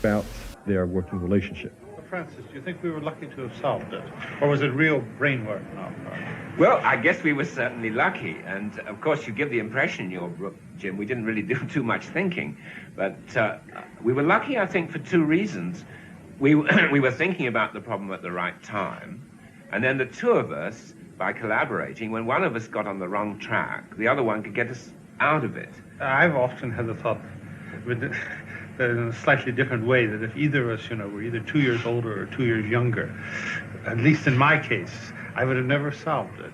about their working relationship. Francis, do you think we were lucky to have solved it? Or was it real brain work on our part? Well, I guess we were certainly lucky. And, of course, you give the impression in your book, Jim, we didn't really do too much thinking. But we were lucky, I think, for two reasons. We were thinking about the problem at the right time. And then the two of us, by collaborating, when one of us got on the wrong track, the other one could get us out of it. I've often had the thought that in a slightly different way, that if either of us, were either 2 years older or 2 years younger, at least in my case, I would have never solved it.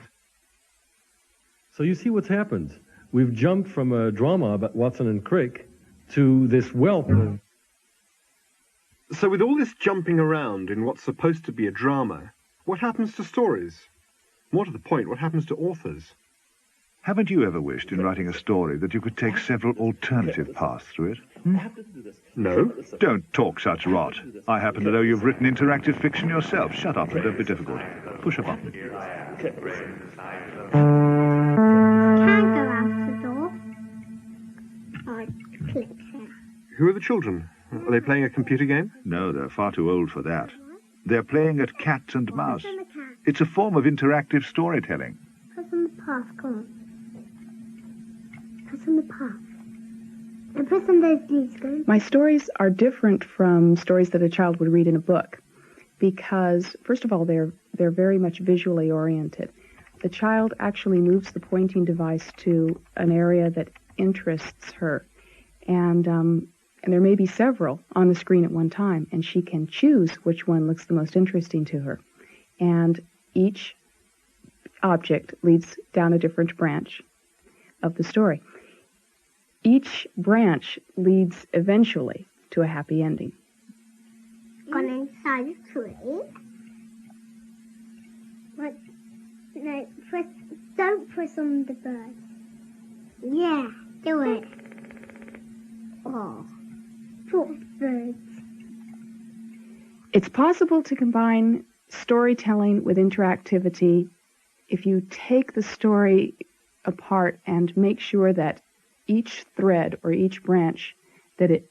So you see what's happened. We've jumped from a drama about Watson and Crick to this wealth of... So with all this jumping around in what's supposed to be a drama, what happens to stories? More to the point, what happens to authors? Haven't you ever wished in writing a story that you could take several alternative paths through it? No. Don't talk such rot. I happen to know you've written interactive fiction yourself. Shut up and don't be difficult. Push a button. Can go out the door. I click here. Who are the children? Are they playing a computer game? No, they're far too old for that. They're playing at cat and mouse. It's a form of interactive storytelling. Press on the path, come on. Press on the path. And press on those leaves, go. My stories are different from stories that a child would read in a book because, first of all, they're very much visually oriented. The child actually moves the pointing device to an area that interests her. And there may be several on the screen at one time, and she can choose which one looks the most interesting to her. And each object leads down a different branch of the story. Each branch leads eventually to a happy ending. Gone inside a tree. What? No, don't press on the bird. Yeah, do it. Oh, poor birds. It's possible to combine storytelling with interactivity if you take the story apart and make sure that each thread or each branch that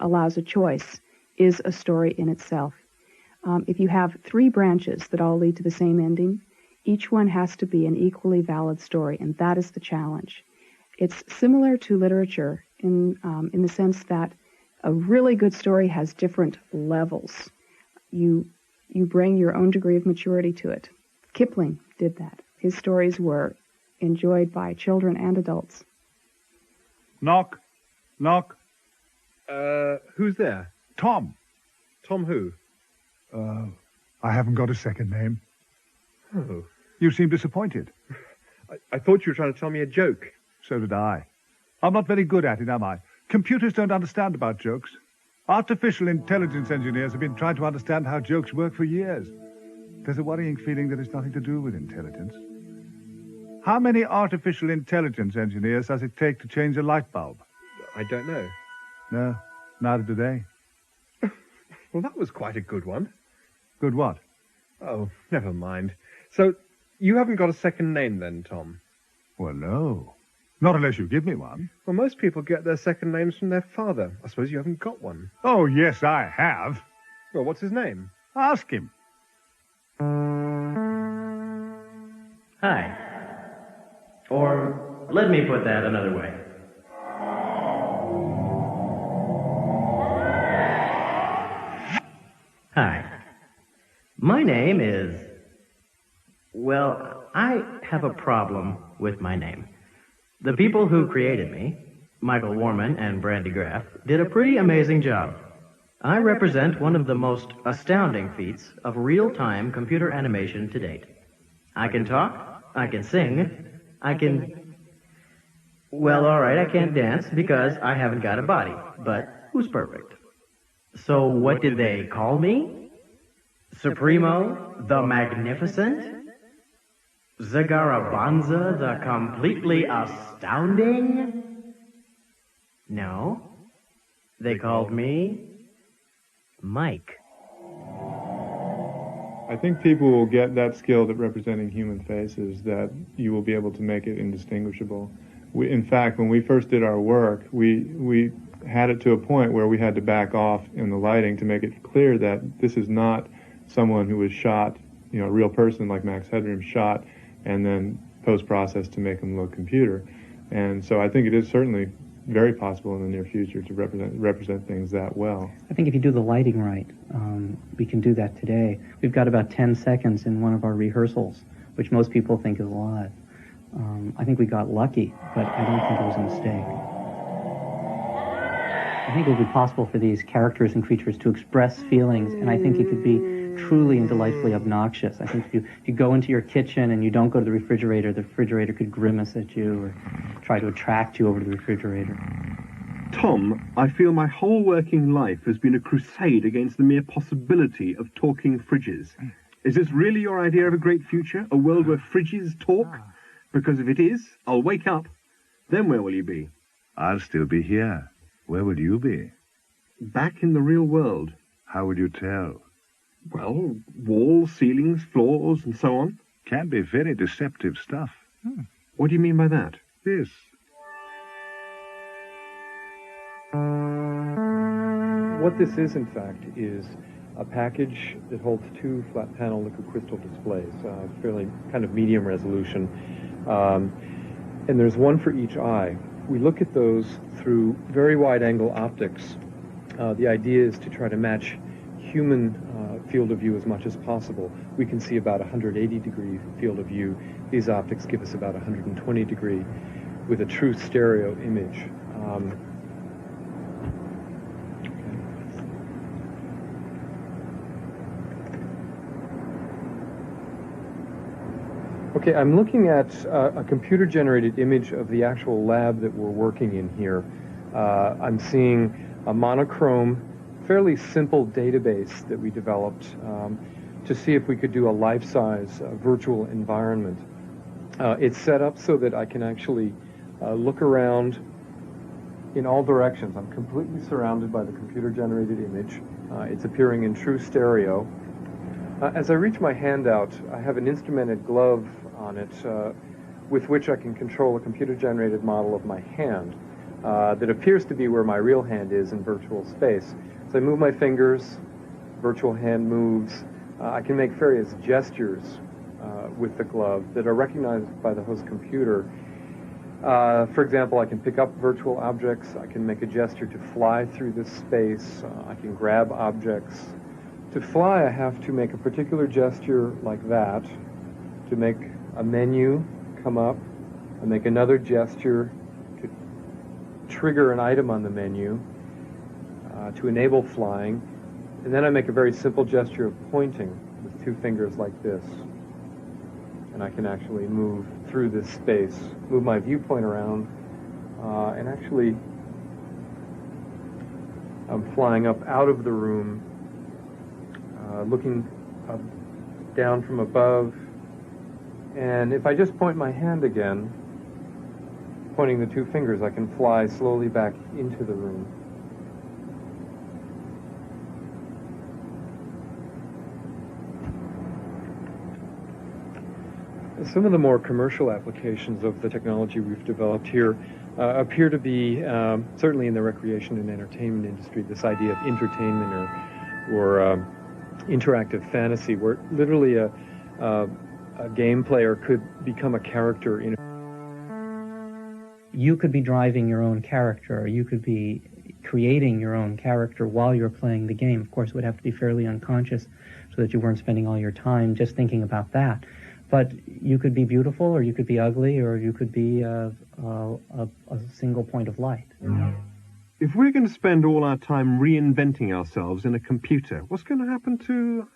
allows a choice is a story in itself. If you have 3 branches that all lead to the same ending, each one has to be an equally valid story, and that is the challenge. It's similar to literature in the sense that a really good story has different levels. You bring your own degree of maturity to it. Kipling did that. His stories were enjoyed by children and adults. Knock. Knock. Who's there? Tom. Tom who? I haven't got a second name. Oh. You seem disappointed. I thought you were trying to tell me a joke. So did I. I'm not very good at it, am I? Computers don't understand about jokes. Artificial intelligence engineers have been trying to understand how jokes work for years. There's a worrying feeling that it's nothing to do with intelligence. How many artificial intelligence engineers does it take to change a light bulb? I don't know. No, neither do they. Well, that was quite a good one. Good what? Oh, never mind. So, you haven't got a second name then, Tom? Well, no. Not unless you give me one. Well, most people get their second names from their father. I suppose you haven't got one. Oh, yes, I have. Well, what's his name? Ask him. Hi. Or let me put that another way. Hi. My name is... Well, I have a problem with my name. The people who created me, Michael Warman and Brandy Graff, did a pretty amazing job. I represent one of the most astounding feats of real-time computer animation to date. I can talk, I can sing, I can... Well, all right, I can't dance because I haven't got a body, but who's perfect? So what did they call me? Supremo the Magnificent? Zagarabanza the Completely Astounding? No. They called me Mike. I think people will get that skill at representing human faces, that you will be able to make it indistinguishable. In fact, when we first did our work, we had it to a point where we had to back off in the lighting to make it clear that this is not someone who was shot, a real person like Max Headroom shot and then post-processed to make him look computer. And so I think it is certainly very possible in the near future to represent things that well. I think if you do the lighting right, we can do that today. We've got about 10 seconds in one of our rehearsals, which most people think is live. I think we got lucky, but I don't think it was a mistake. I think it would be possible for these characters and creatures to express feelings, and I think it could be truly and delightfully obnoxious. I think if you go into your kitchen and you don't go to the refrigerator could grimace at you or try to attract you over to the refrigerator. Tom, I feel my whole working life has been a crusade against the mere possibility of talking fridges. Is this really your idea of a great future? A world where fridges talk? Because if it is, I'll wake up. Then where will you be? I'll still be here. Where will you be? Back in the real world. How would you tell? Well, walls, ceilings, floors, and so on. Can be very deceptive stuff. What do you mean by that? This. What this is, in fact, is a package that holds two flat panel liquid crystal displays, fairly kind of medium resolution. And there's one for each eye. We look at those through very wide angle optics. The idea is to try to match human field of view as much as possible. We can see about 180 degree field of view. These optics give us about 120 degree with a true stereo image. Okay, I'm looking at a computer-generated image of the actual lab that we're working in here. I'm seeing a monochrome, fairly simple database that we developed to see if we could do a life-size virtual environment. It's set up so that I can actually look around in all directions. I'm completely surrounded by the computer-generated image. It's appearing in true stereo. As I reach my hand out, I have an instrumented glove on it with which I can control a computer-generated model of my hand that appears to be where my real hand is in virtual space. So I move my fingers, virtual hand moves. I can make various gestures with the glove that are recognized by the host computer. For example, I can pick up virtual objects. I can make a gesture to fly through this space. I can grab objects. To fly, I have to make a particular gesture like that to make a menu come up. I make another gesture to trigger an item on the menu to enable flying. And then I make a very simple gesture of pointing with two fingers like this. And I can actually move through this space, move my viewpoint around, and actually I'm flying up out of the room, looking up, down from above. And if I just point my hand again, pointing the two fingers, I can fly slowly back into the room. Some of the more commercial applications of the technology we've developed here appear to be, certainly in the recreation and entertainment industry, this idea of entertainment or interactive fantasy, where literally a game player could become a character in You could be driving your own character, or you could be creating your own character while you're playing the game. Of course, it would have to be fairly unconscious so that you weren't spending all your time just thinking about that. But you could be beautiful, or you could be ugly, or you could be a single point of light. If we're going to spend all our time reinventing ourselves in a computer, what's going to happen to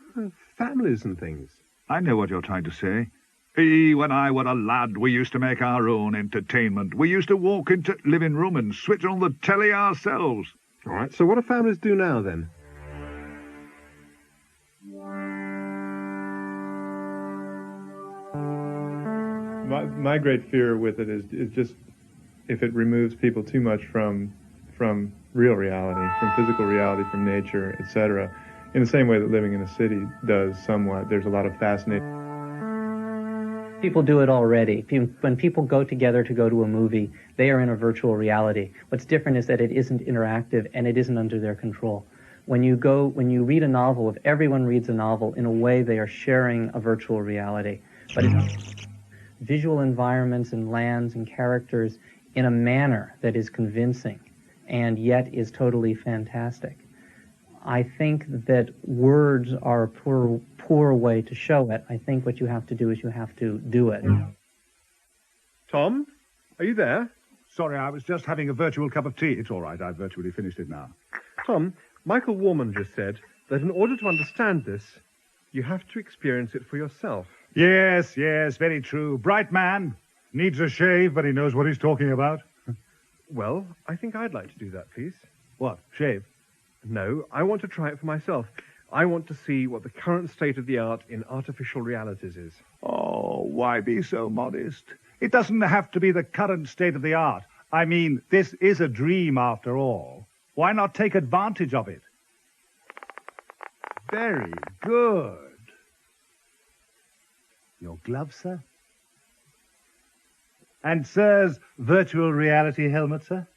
families and things? I know what you're trying to say. When I were a lad, we used to make our own entertainment. We used to walk into living room and switch on the telly ourselves. All right, so what do families do now, then? My great fear with it is just if it removes people too much from real reality, from physical reality, from nature, etc. In the same way that living in a city does somewhat. There's a lot of fascinating. People do it already. When people go together to go to a movie, they are in a virtual reality. What's different is that it isn't interactive and it isn't under their control. When you read a novel, if everyone reads a novel, in a way they are sharing a virtual reality. But it's visual environments and lands and characters in a manner that is convincing and yet is totally fantastic. I think that words are a poor way to show it. I think what you have to do is you have to do it. Tom, are you there? Sorry, I was just having a virtual cup of tea. It's all right, I've virtually finished it now. Tom, Michael Warman just said that in order to understand this, you have to experience it for yourself. Yes, very true. Bright man. Needs a shave, but he knows what he's talking about. Well, I think I'd like to do that, please. What, shave? No, I want to try it for myself. I want to see what the current state of the art in artificial realities is. Oh, why be so modest? It doesn't have to be the current state of the art. I mean, this is a dream after all. Why not take advantage of it? Very good. Your glove, sir? And sir's virtual reality helmet, sir?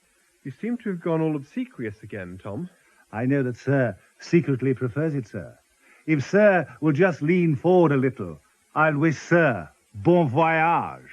You seem to have gone all obsequious again, Tom. I know that sir secretly prefers it, sir. If sir will just lean forward a little, I'll wish sir bon voyage.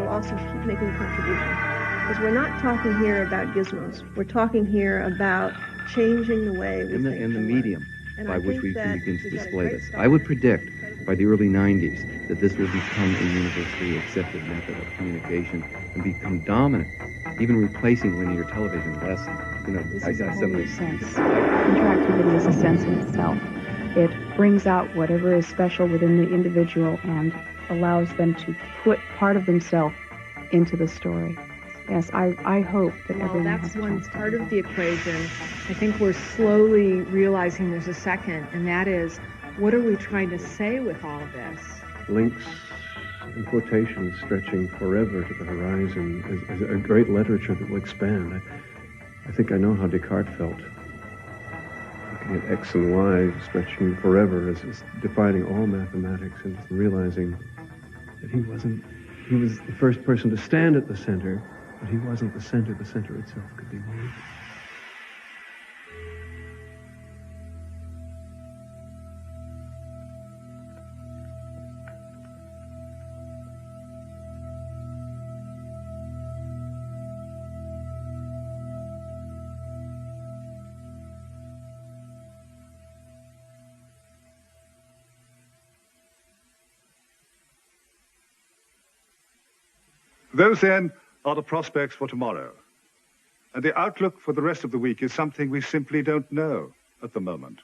Also keep making contributions. Because we're not talking here about gizmos. We're talking here about changing the way we think. In the medium by which we can begin to display this. I would predict by the early 90s that this will become a universally accepted method of communication and become dominant, even replacing linear television. That's, This is a whole new sense. Interactivity is a sense in itself. It brings out whatever is special within the individual and allows them to put part of themselves into the story. Yes, I hope that everyone has that's one part of the equation. I think we're slowly realizing there's a second, and that is, what are we trying to say with all of this? Links and quotations stretching forever to the horizon as a great literature that will expand. I think I know how Descartes felt. Looking at X and Y stretching forever as defining all mathematics and realizing that he was the first person to stand at the center, but he wasn't the center itself could be moved. Those, then, are the prospects for tomorrow. And the outlook for the rest of the week is something we simply don't know at the moment.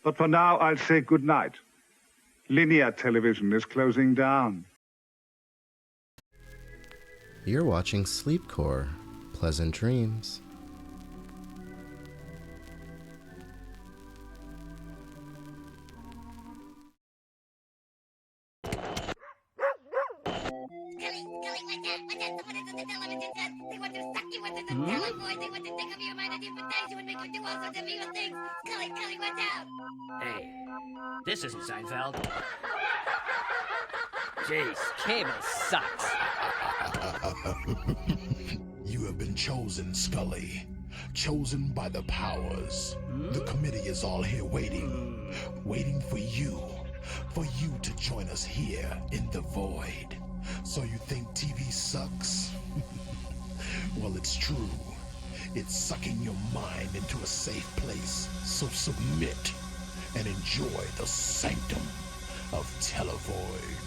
But for now, I'll say good night. Linear television is closing down. You're watching Sleepcore. Pleasant dreams. Hey, this isn't Seinfeld. Jeez, cable sucks. You have been chosen, Scully. Chosen by the powers. The committee is all here waiting for you to join us here in the void. So you think TV sucks? Well, it's true. It's sucking your mind into a safe place. So submit and enjoy the sanctum of Televoid.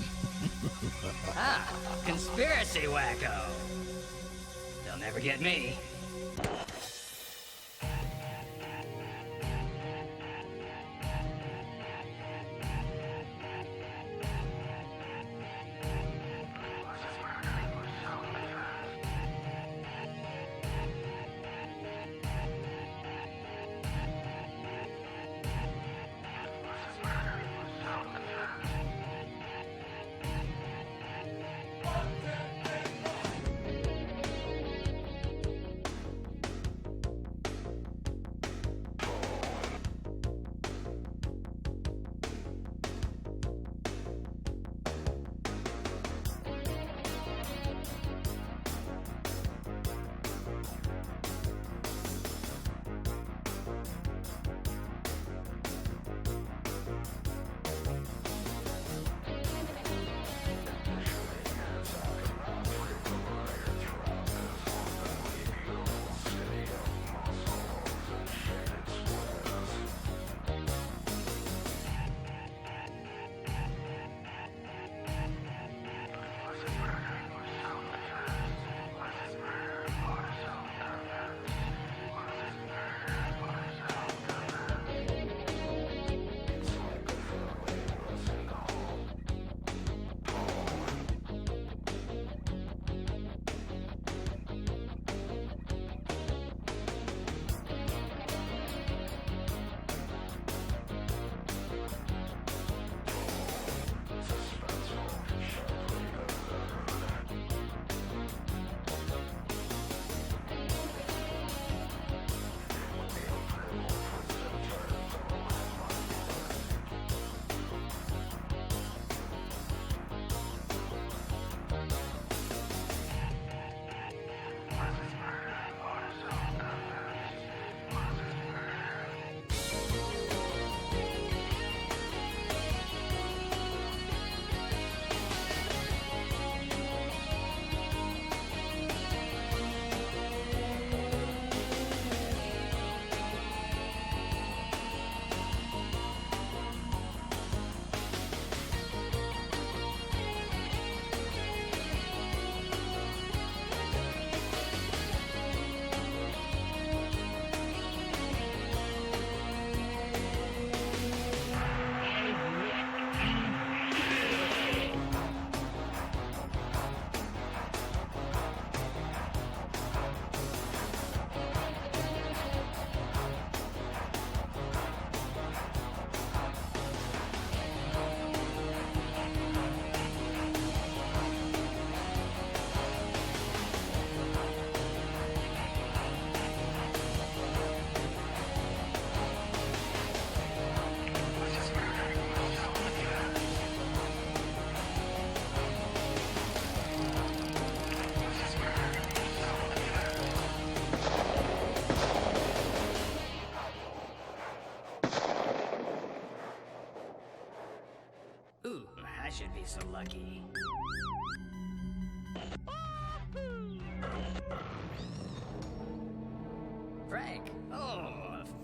Ah, conspiracy wacko. They'll never get me.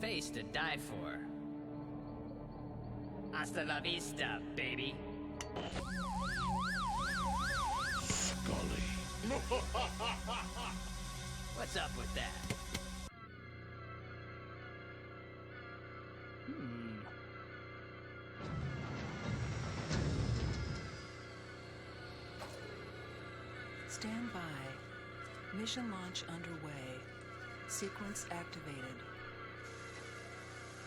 face to die for. Hasta la vista, baby. Scully. What's up with that? Stand by. Mission launch underway. Sequence activated.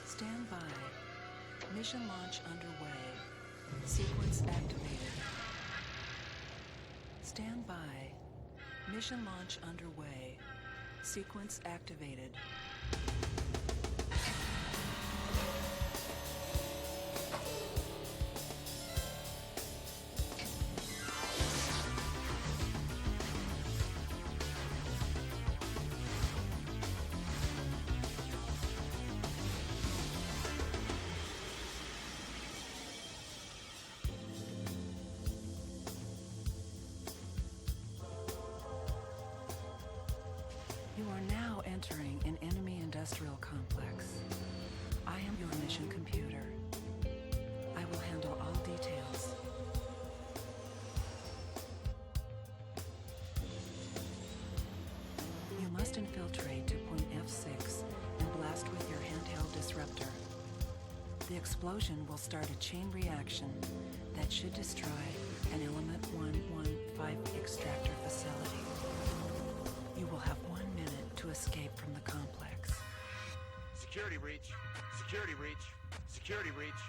Stand by. Mission launch underway. Sequence activated. Stand by. Mission launch underway. Sequence activated. You are now entering an enemy industrial complex. I am your mission computer. I will handle all details. You must infiltrate to point F6 and blast with your handheld disruptor. The explosion will start a chain reaction that should destroy an Element 115 extractor facility. You will have 1 minute to escape from the complex. Security breach. Security breach. Security breach.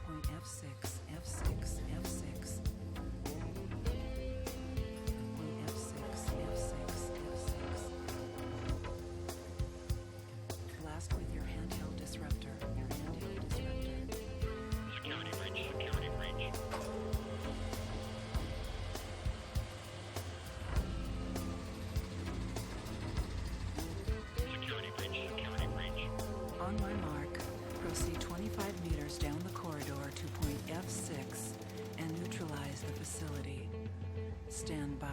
Point F6, F6, F6. Point F6, F6, F6. Blast with your handheld disruptor. Your handheld disruptor. Security breach. Security breach. Security breach. Security breach. On my mark, proceed 25 meters down the corridor to point F6 and neutralize the facility. Stand by.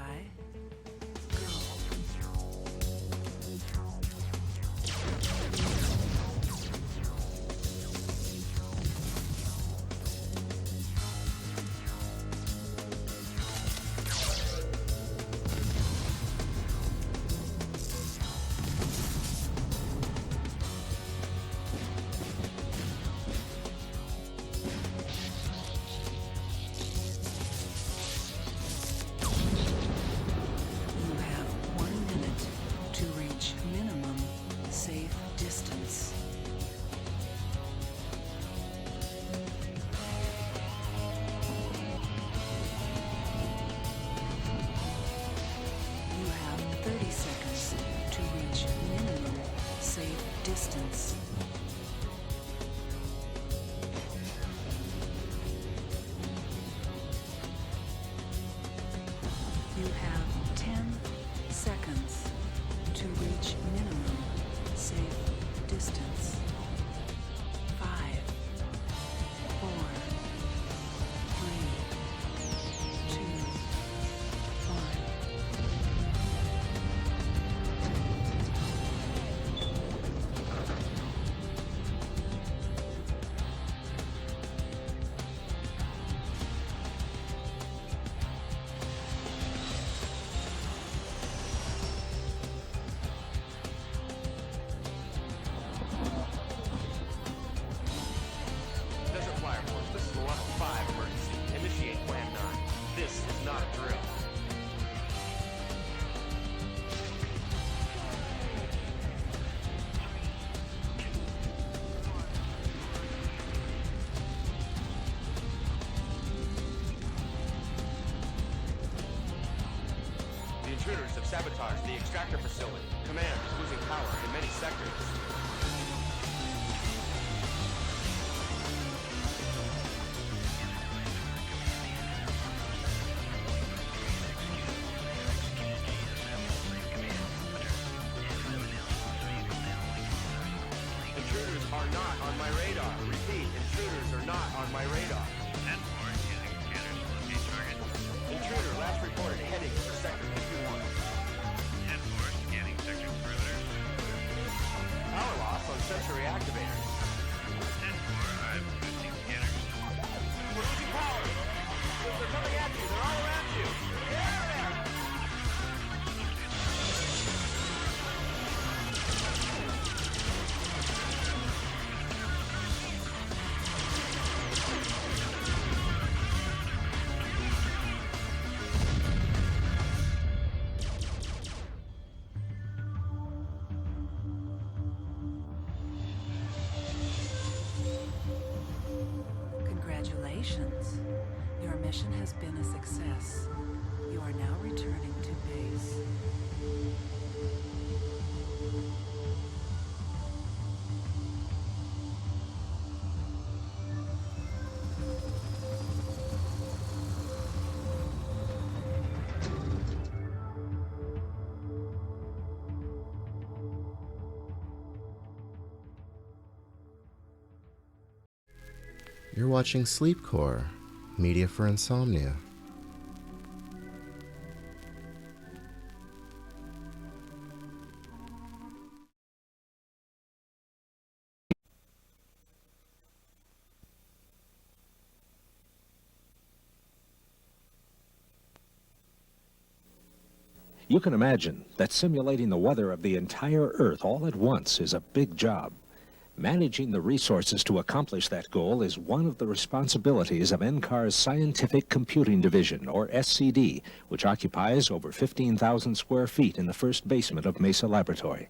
You have 1 minute to reach minimum safe distance. You have 30 seconds to reach minimum safe distance. You have 10 seconds to reach minimum safe distance. 5, 4, 3, 2, 1. Desert Fire Force, this is a level 5 emergency. Initiate Plan 9. This is not a drill. The intruders have sabotaged the extractor facility. Command is losing power in many sectors. are not on my radar. Repeat, intruders are not on my radar. 10-4, using scanners to locate target. Intruder last reported heading for sector 51. 10-4, scanning sector perimeter. Power loss on sensory activator. 10-4, I'm boosting scanners. We're losing power. They're coming at you. They're all around you. Get out of there! Congratulations. Your mission has been a success. You are now returning to base. You're watching Sleepcore, media for insomnia. You can imagine that simulating the weather of the entire Earth all at once is a big job. Managing the resources to accomplish that goal is one of the responsibilities of NCAR's Scientific Computing Division, or SCD, which occupies over 15,000 square feet in the first basement of Mesa Laboratory.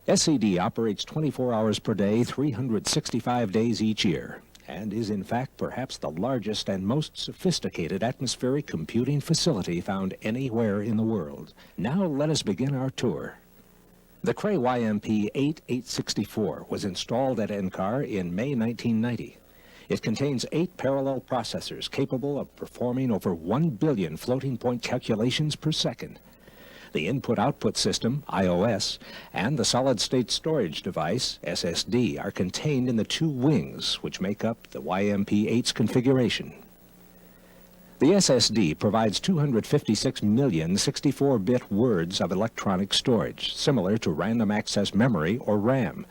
SCD operates 24 hours per day, 365 days each year, and is in fact perhaps the largest and most sophisticated atmospheric computing facility found anywhere in the world. Now let us begin our tour. The Cray YMP 8864 was installed at NCAR in May 1990. It contains 8 parallel processors capable of performing over 1 billion floating point calculations per second. The input-output system, IOS, and the solid-state storage device, SSD, are contained in the 2 wings, which make up the YMP-8's configuration. The SSD provides 256 million 64-bit words of electronic storage, similar to random access memory, or RAM.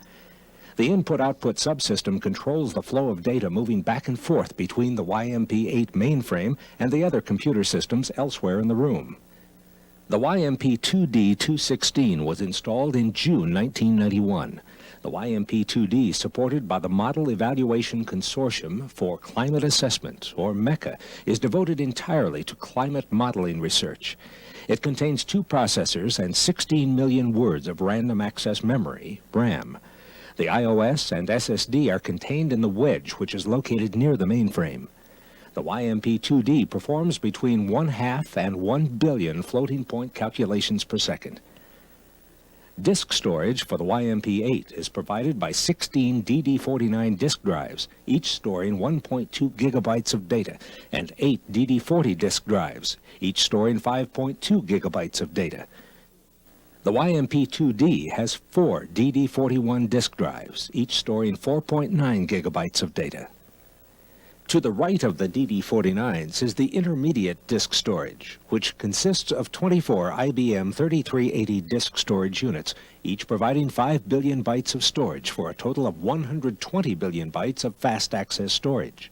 The input-output subsystem controls the flow of data moving back and forth between the YMP-8 mainframe and the other computer systems elsewhere in the room. The YMP-2D-216 was installed in June 1991. The YMP-2D, supported by the Model Evaluation Consortium for Climate Assessment, or MECA, is devoted entirely to climate modeling research. It contains 2 processors and 16 million words of random access memory, RAM. The iOS and SSD are contained in the wedge, which is located near the mainframe. The YMP-2D performs between 1/2 and 1 billion floating point calculations per second. Disk storage for the YMP-8 is provided by 16 DD49 disk drives, each storing 1.2 gigabytes of data, and 8 DD40 disk drives, each storing 5.2 gigabytes of data. The YMP-2D has 4 DD41 disk drives, each storing 4.9 gigabytes of data. To the right of the DD49s is the intermediate disk storage, which consists of 24 IBM 3380 disk storage units, each providing 5 billion bytes of storage for a total of 120 billion bytes of fast access storage.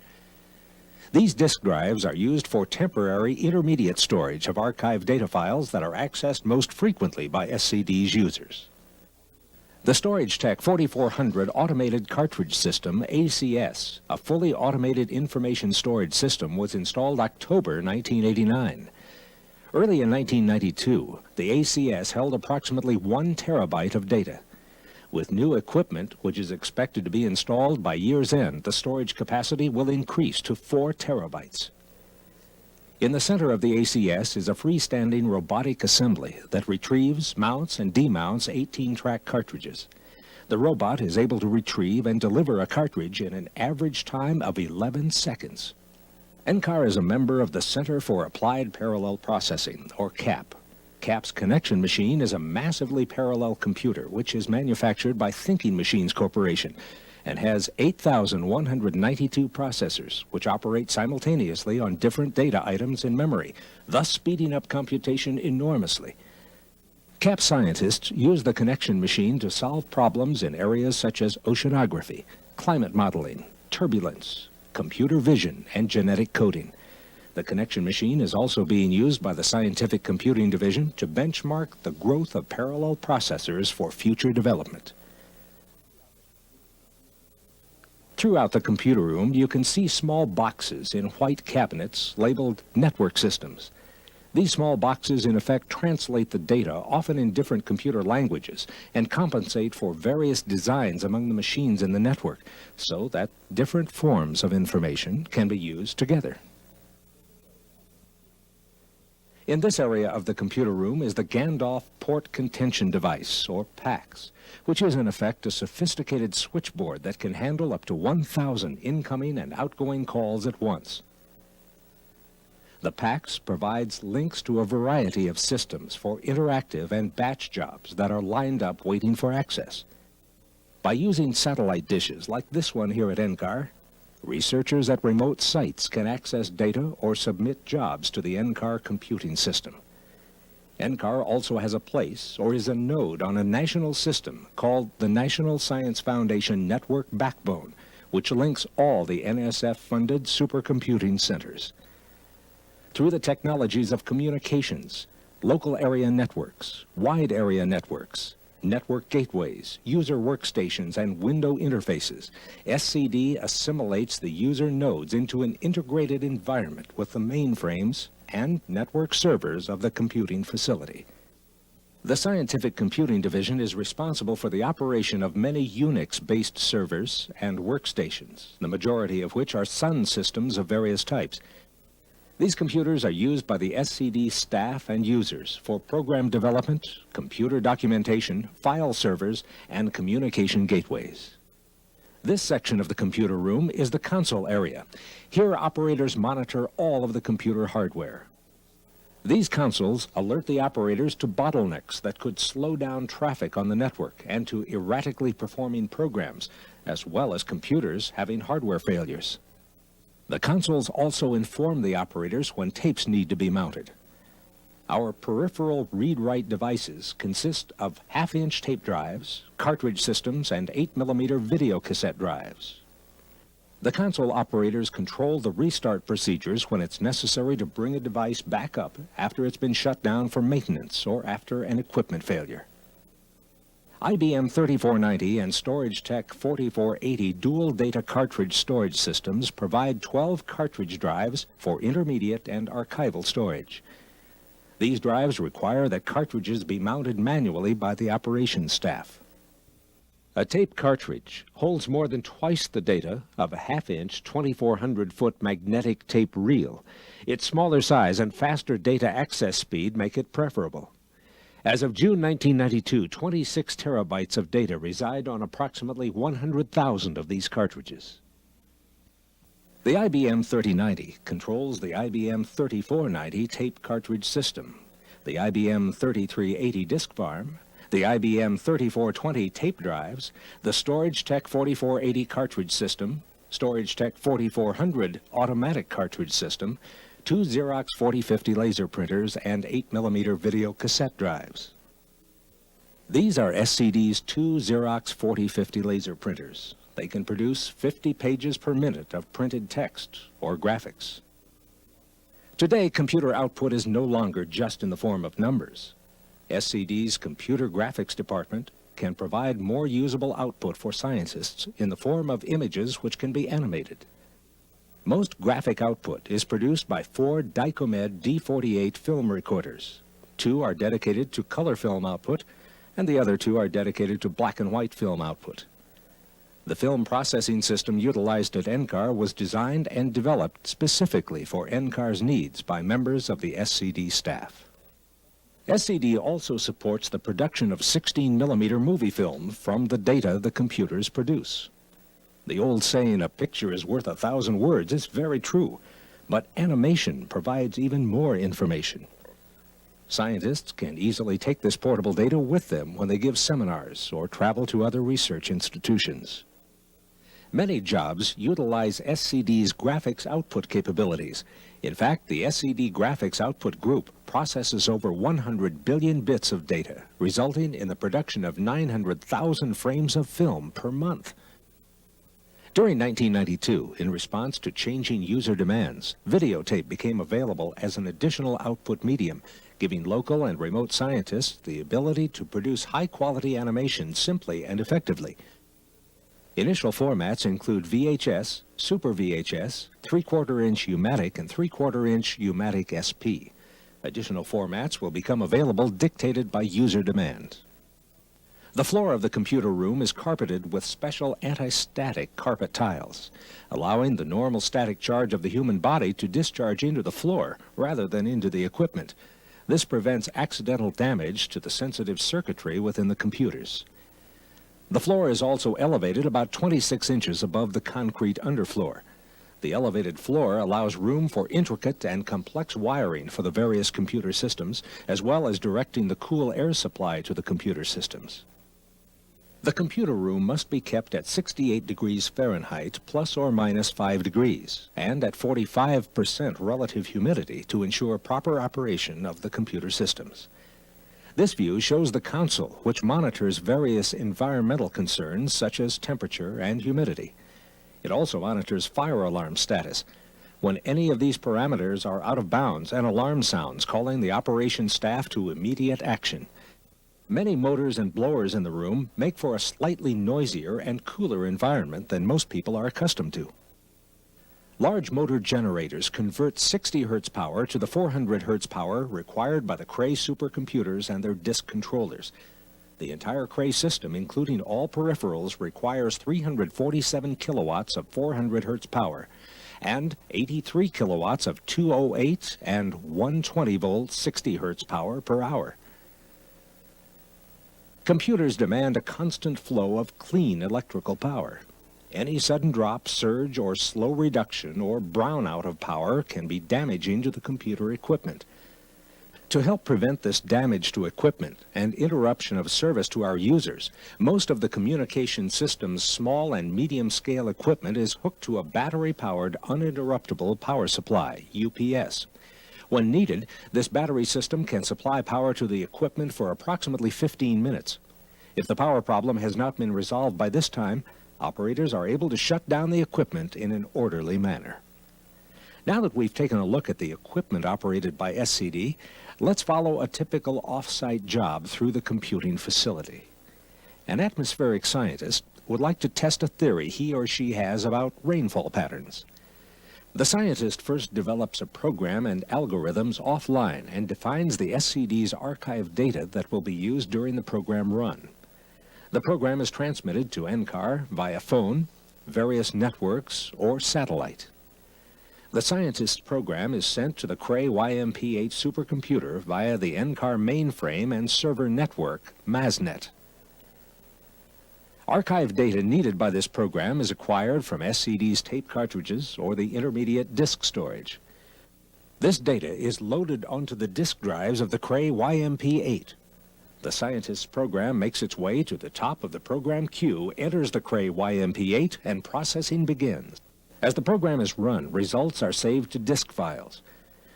These disk drives are used for temporary intermediate storage of archived data files that are accessed most frequently by SCD's users. The StorageTech 4400 Automated Cartridge System, ACS, a fully automated information storage system, was installed October 1989. Early in 1992, the ACS held approximately 1 terabyte of data. With new equipment, which is expected to be installed by year's end, the storage capacity will increase to 4 terabytes. In the center of the ACS is a freestanding robotic assembly that retrieves, mounts, and demounts 18-track cartridges. The robot is able to retrieve and deliver a cartridge in an average time of 11 seconds. NCAR is a member of the Center for Applied Parallel Processing, or CAP. CAP's connection machine is a massively parallel computer which is manufactured by Thinking Machines Corporation and has 8,192 processors which operate simultaneously on different data items in memory, thus speeding up computation enormously. CAP scientists use the connection machine to solve problems in areas such as oceanography, climate modeling, turbulence, computer vision, and genetic coding. The connection machine is also being used by the Scientific Computing Division to benchmark the growth of parallel processors for future development. Throughout the computer room, you can see small boxes in white cabinets labeled network systems. These small boxes, in effect, translate the data, often in different computer languages, and compensate for various designs among the machines in the network, so that different forms of information can be used together. In this area of the computer room is the Gandalf Port Contention Device, or PAX, which is in effect a sophisticated switchboard that can handle up to 1,000 incoming and outgoing calls at once. The PAX provides links to a variety of systems for interactive and batch jobs that are lined up waiting for access. By using satellite dishes like this one here at NCAR, researchers at remote sites can access data or submit jobs to the NCAR computing system. NCAR also has a place or is a node on a national system called the National Science Foundation Network Backbone, which links all the NSF-funded supercomputing centers. Through the technologies of communications, local area networks, wide area networks, network gateways, user workstations, and window interfaces, SCD assimilates the user nodes into an integrated environment with the mainframes and network servers of the computing facility. The Scientific Computing Division is responsible for the operation of many Unix-based servers and workstations, the majority of which are Sun systems of various types. These computers are used by the SCD staff and users for program development, computer documentation, file servers, and communication gateways. This section of the computer room is the console area. Here, operators monitor all of the computer hardware. These consoles alert the operators to bottlenecks that could slow down traffic on the network and to erratically performing programs, as well as computers having hardware failures. The consoles also inform the operators when tapes need to be mounted. Our peripheral read-write devices consist of half-inch tape drives, cartridge systems, and 8mm video cassette drives. The console operators control the restart procedures when it's necessary to bring a device back up after it's been shut down for maintenance or after an equipment failure. IBM 3490 and Storage Tech 4480 dual data cartridge storage systems provide 12 cartridge drives for intermediate and archival storage. These drives require that cartridges be mounted manually by the operations staff. A tape cartridge holds more than twice the data of a half-inch 2,400-foot magnetic tape reel. Its smaller size and faster data access speed make it preferable. As of June 1992, 26 terabytes of data reside on approximately 100,000 of these cartridges. The IBM 3090 controls the IBM 3490 tape cartridge system, the IBM 3380 disk farm, the IBM 3420 tape drives, the Storage Tech 4480 cartridge system, Storage Tech 4400 automatic cartridge system, 2 Xerox 4050 laser printers, and 8mm video cassette drives. These are SCD's 2 Xerox 4050 laser printers. They can produce 50 pages per minute of printed text or graphics. Today, computer output is no longer just in the form of numbers. SCD's computer graphics department can provide more usable output for scientists in the form of images which can be animated. Most graphic output is produced by 4 Dicomed D48 film recorders. 2 are dedicated to color film output, and the other 2 are dedicated to black and white film output. The film processing system utilized at NCAR was designed and developed specifically for NCAR's needs by members of the SCD staff. SCD also supports the production of 16mm movie film from the data the computers produce. The old saying, "A picture is worth 1,000 words," is very true, but animation provides even more information. Scientists can easily take this portable data with them when they give seminars or travel to other research institutions. Many jobs utilize SCD's graphics output capabilities. In fact, the SCD graphics output group processes over 100 billion bits of data, resulting in the production of 900,000 frames of film per month. During 1992, in response to changing user demands, videotape became available as an additional output medium, giving local and remote scientists the ability to produce high-quality animation simply and effectively. Initial formats include VHS, Super VHS, 3/4-inch U-matic, and 3/4-inch U-matic SP. Additional formats will become available dictated by user demand. The floor of the computer room is carpeted with special anti-static carpet tiles, allowing the normal static charge of the human body to discharge into the floor rather than into the equipment. This prevents accidental damage to the sensitive circuitry within the computers. The floor is also elevated about 26 inches above the concrete underfloor. The elevated floor allows room for intricate and complex wiring for the various computer systems, as well as directing the cool air supply to the computer systems. The computer room must be kept at 68 degrees Fahrenheit plus or minus 5 degrees, and at 45% relative humidity to ensure proper operation of the computer systems. This view shows the console, which monitors various environmental concerns such as temperature and humidity. It also monitors fire alarm status. When any of these parameters are out of bounds, an alarm sounds, calling the operations staff to immediate action. Many motors and blowers in the room make for a slightly noisier and cooler environment than most people are accustomed to. Large motor generators convert 60 Hz power to the 400 Hz power required by the Cray supercomputers and their disk controllers. The entire Cray system, including all peripherals, requires 347 kilowatts of 400 Hz power and 83 kilowatts of 208 and 120 volt 60 Hz power per hour. Computers demand a constant flow of clean electrical power. Any sudden drop, surge, or slow reduction or brownout of power can be damaging to the computer equipment. To help prevent this damage to equipment and interruption of service to our users, most of the communication system's small and medium-scale equipment is hooked to a battery-powered uninterruptible power supply, UPS. When needed, this battery system can supply power to the equipment for approximately 15 minutes. If the power problem has not been resolved by this time, operators are able to shut down the equipment in an orderly manner. Now that we've taken a look at the equipment operated by SCD, let's follow a typical off-site job through the computing facility. An atmospheric scientist would like to test a theory he or she has about rainfall patterns. The scientist first develops a program and algorithms offline and defines the SCD's archived data that will be used during the program run. The program is transmitted to NCAR via phone, various networks, or satellite. The scientist's program is sent to the Cray YMP-8 supercomputer via the NCAR mainframe and server network, MASNet. Archived data needed by this program is acquired from SCD's tape cartridges or the intermediate disk storage. This data is loaded onto the disk drives of the Cray YMP-8. The scientist's program makes its way to the top of the program queue, enters the Cray YMP-8, and processing begins. As the program is run, results are saved to disk files.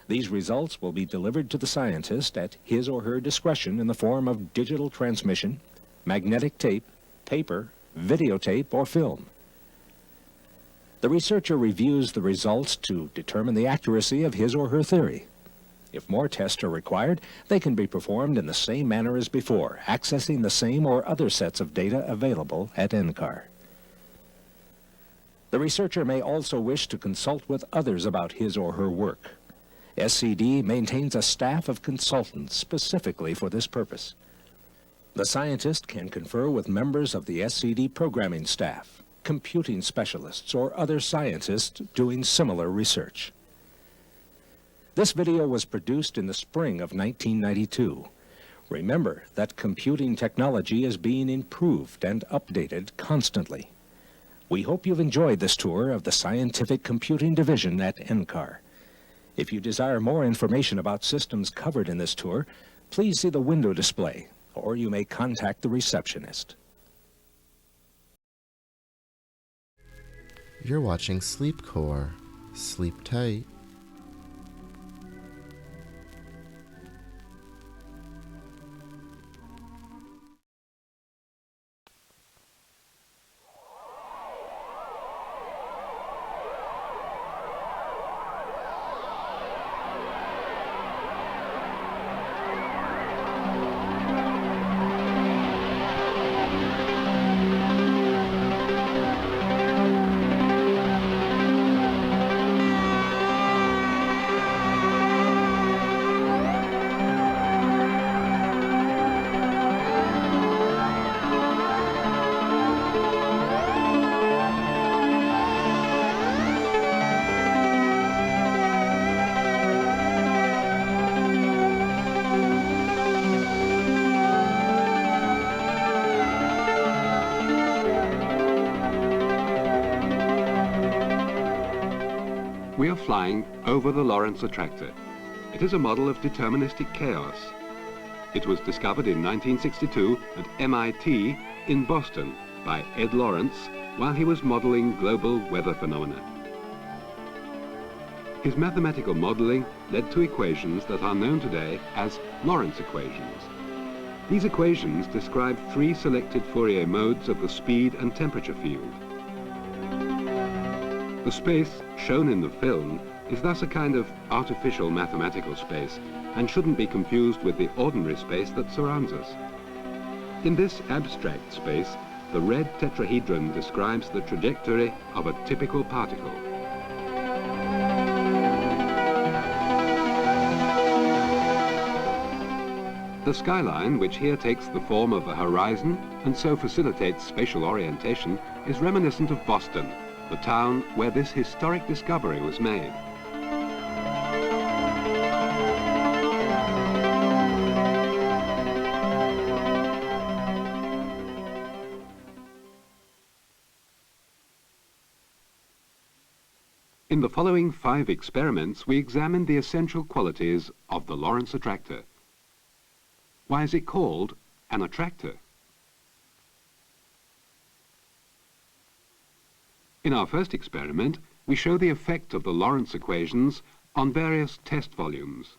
These results will be delivered to the scientist at his or her discretion in the form of digital transmission, magnetic tape, paper, videotape, or film. The researcher reviews the results to determine the accuracy of his or her theory. If more tests are required, they can be performed in the same manner as before, accessing the same or other sets of data available at NCAR. The researcher may also wish to consult with others about his or her work. SCD maintains a staff of consultants specifically for this purpose. The scientist can confer with members of the SCD programming staff, computing specialists, or other scientists doing similar research. This video was produced in the spring of 1992. Remember that computing technology is being improved and updated constantly. We hope you've enjoyed this tour of the Scientific Computing Division at NCAR. If you desire more information about systems covered in this tour, please see the window display, or you may contact the receptionist. You're watching Sleepcore. Sleep tight. We are flying over the Lorenz attractor. It is a model of deterministic chaos. It was discovered in 1962 at MIT in Boston by Ed Lorenz while he was modeling global weather phenomena. His mathematical modeling led to equations that are known today as Lorenz equations. These equations describe three selected Fourier modes of the speed and temperature field. The space shown in the film is thus a kind of artificial mathematical space and shouldn't be confused with the ordinary space that surrounds us. In this abstract space, the red tetrahedron describes the trajectory of a typical particle. The skyline, which here takes the form of a horizon and so facilitates spatial orientation, is reminiscent of Boston, the town where this historic discovery was made. In the following 5 experiments, we examined the essential qualities of the Lorenz attractor. Why is it called an attractor? In our first experiment, we show the effect of the Lorenz equations on various test volumes.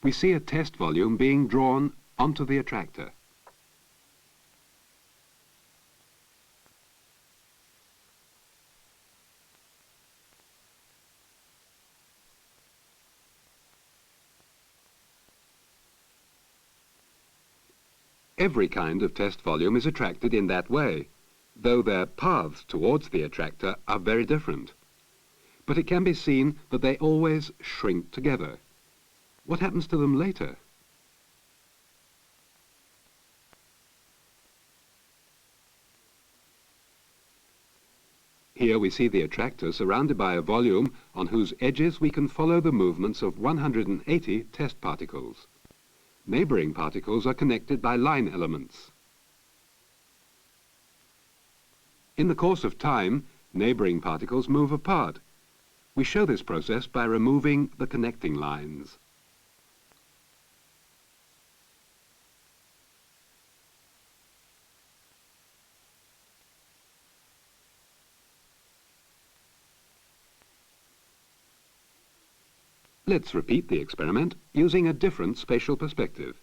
We see a test volume being drawn onto the attractor. Every kind of test volume is attracted in that way, though their paths towards the attractor are very different. But it can be seen that they always shrink together. What happens to them later? Here we see the attractor surrounded by a volume on whose edges we can follow the movements of 180 test particles. Neighboring particles are connected by line elements. In the course of time, neighboring particles move apart. We show this process by removing the connecting lines. Let's repeat the experiment using a different spatial perspective.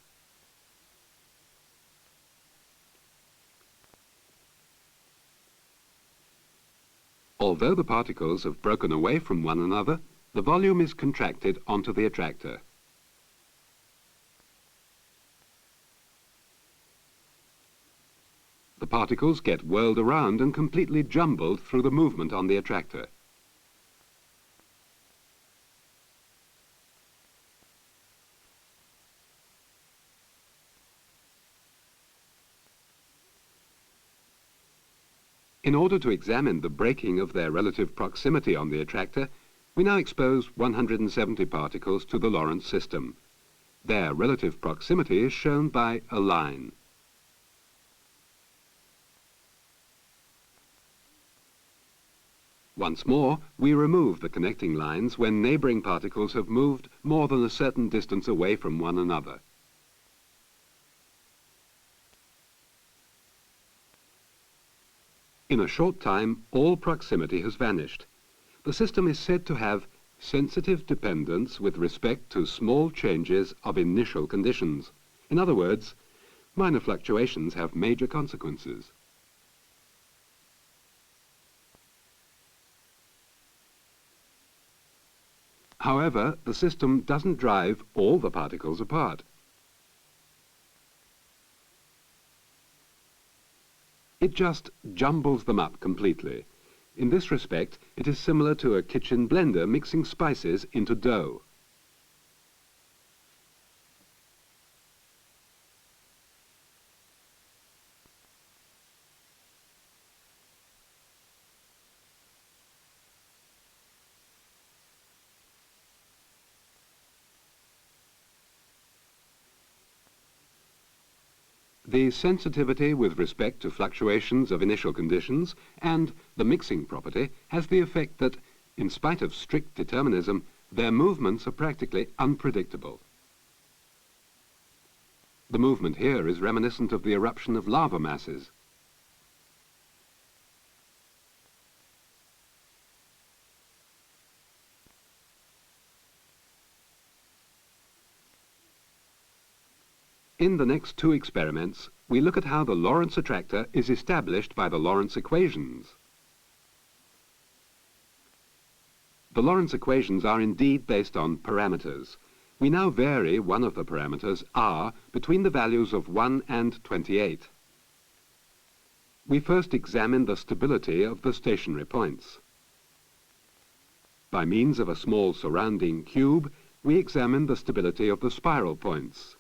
Although the particles have broken away from one another, the volume is contracted onto the attractor. The particles get whirled around and completely jumbled through the movement on the attractor. In order to examine the breaking of their relative proximity on the attractor, we now expose 170 particles to the Lorenz system. Their relative proximity is shown by a line. Once more, we remove the connecting lines when neighboring particles have moved more than a certain distance away from one another. In a short time, all proximity has vanished. The system is said to have sensitive dependence with respect to small changes of initial conditions. In other words, minor fluctuations have major consequences. However, the system doesn't drive all the particles apart. It just jumbles them up completely. In this respect, it is similar to a kitchen blender mixing spices into dough. The sensitivity with respect to fluctuations of initial conditions and the mixing property has the effect that, in spite of strict determinism, their movements are practically unpredictable. The movement here is reminiscent of the eruption of lava masses. In the next two experiments, we look at how the Lorenz attractor is established by the Lorenz equations. The Lorenz equations are indeed based on parameters. We now vary one of the parameters, r, between the values of 1 and 28. We first examine the stability of the stationary points. By means of a small surrounding cube, we examine the stability of the spiral points.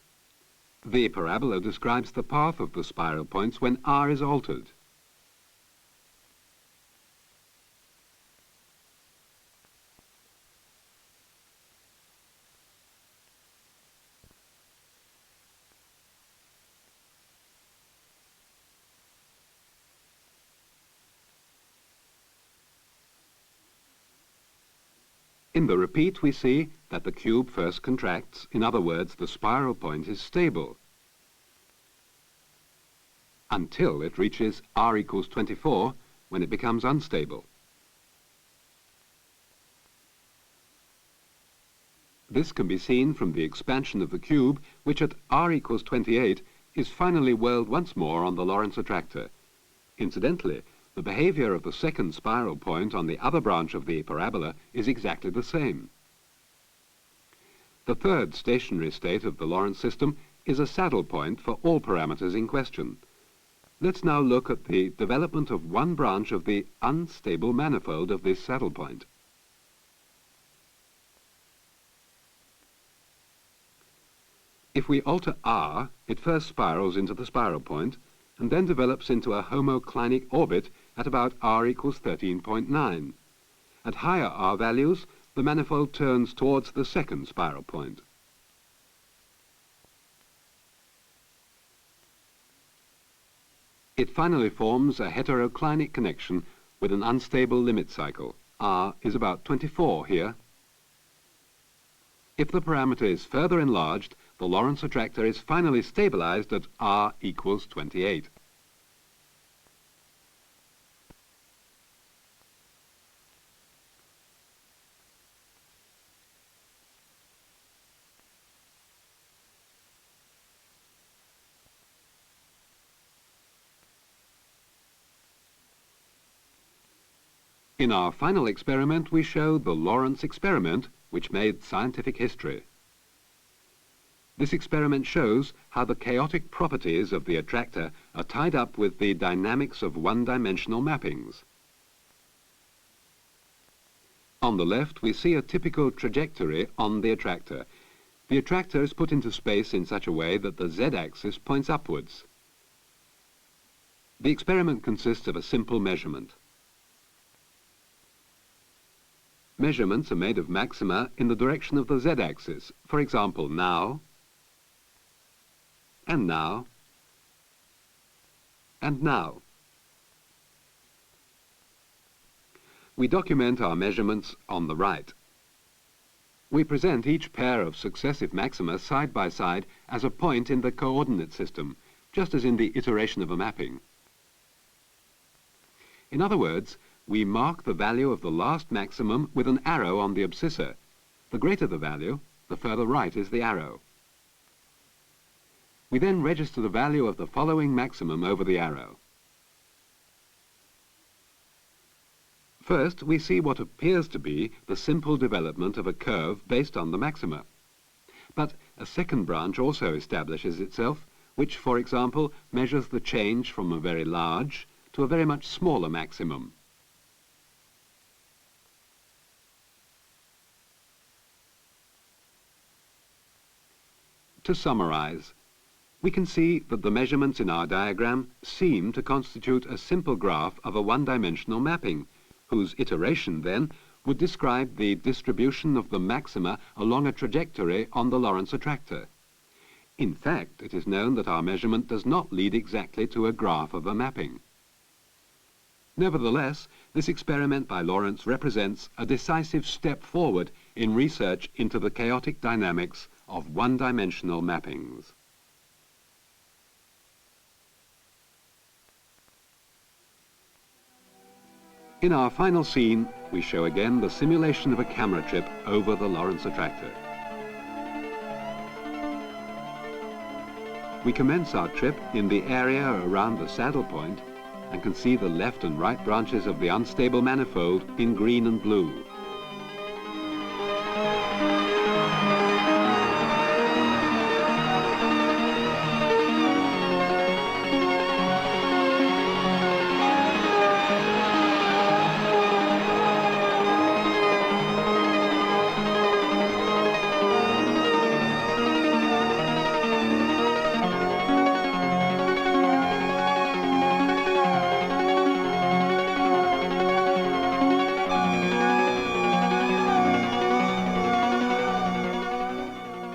The parabola describes the path of the spiral points when r is altered. In the repeat, we see that the cube first contracts. In other words, the spiral point is stable until it reaches r equals 24, when it becomes unstable. This can be seen from the expansion of the cube, which at r equals 28 is finally whirled once more on the Lorenz attractor. Incidentally, the behavior of the second spiral point on the other branch of the parabola is exactly the same. The third stationary state of the Lorenz system is a saddle point for all parameters in question. Let's now look at the development of one branch of the unstable manifold of this saddle point. If we alter r, it first spirals into the spiral point and then develops into a homoclinic orbit at about r equals 13.9. At higher r values, the manifold turns towards the second spiral point. It finally forms a heteroclinic connection with an unstable limit cycle. R is about 24 here. If the parameter is further enlarged, the Lorenz attractor is finally stabilized at r equals 28. In our final experiment, we show the Lorenz experiment, which made scientific history. This experiment shows how the chaotic properties of the attractor are tied up with the dynamics of one-dimensional mappings. On the left, we see a typical trajectory on the attractor. The attractor is put into space in such a way that the z-axis points upwards. The experiment consists of a simple measurement. Measurements are made of maxima in the direction of the z-axis. For example, now, and now, and now. We document our measurements on the right. We present each pair of successive maxima side by side as a point in the coordinate system, just as in the iteration of a mapping. In other words, we mark the value of the last maximum with an arrow on the abscissa. The greater the value, the further right is the arrow. We then register the value of the following maximum over the arrow. First, we see what appears to be the simple development of a curve based on the maxima. But a second branch also establishes itself, which, for example, measures the change from a very large to a very much smaller maximum. To summarize, we can see that the measurements in our diagram seem to constitute a simple graph of a one-dimensional mapping, whose iteration, then, would describe the distribution of the maxima along a trajectory on the Lorenz attractor. In fact, it is known that our measurement does not lead exactly to a graph of a mapping. Nevertheless, this experiment by Lorenz represents a decisive step forward in research into the chaotic dynamics of one-dimensional mappings. In our final scene, we show again the simulation of a camera trip over the Lorenz attractor. We commence our trip in the area around the saddle point and can see the left and right branches of the unstable manifold in green and blue.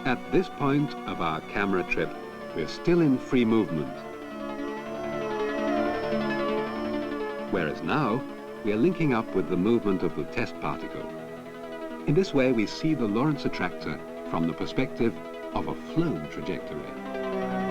At this point of our camera trip, we're still in free movement. Whereas now, we are linking up with the movement of the test particle. In this way, we see the Lorenz attractor from the perspective of a flown trajectory.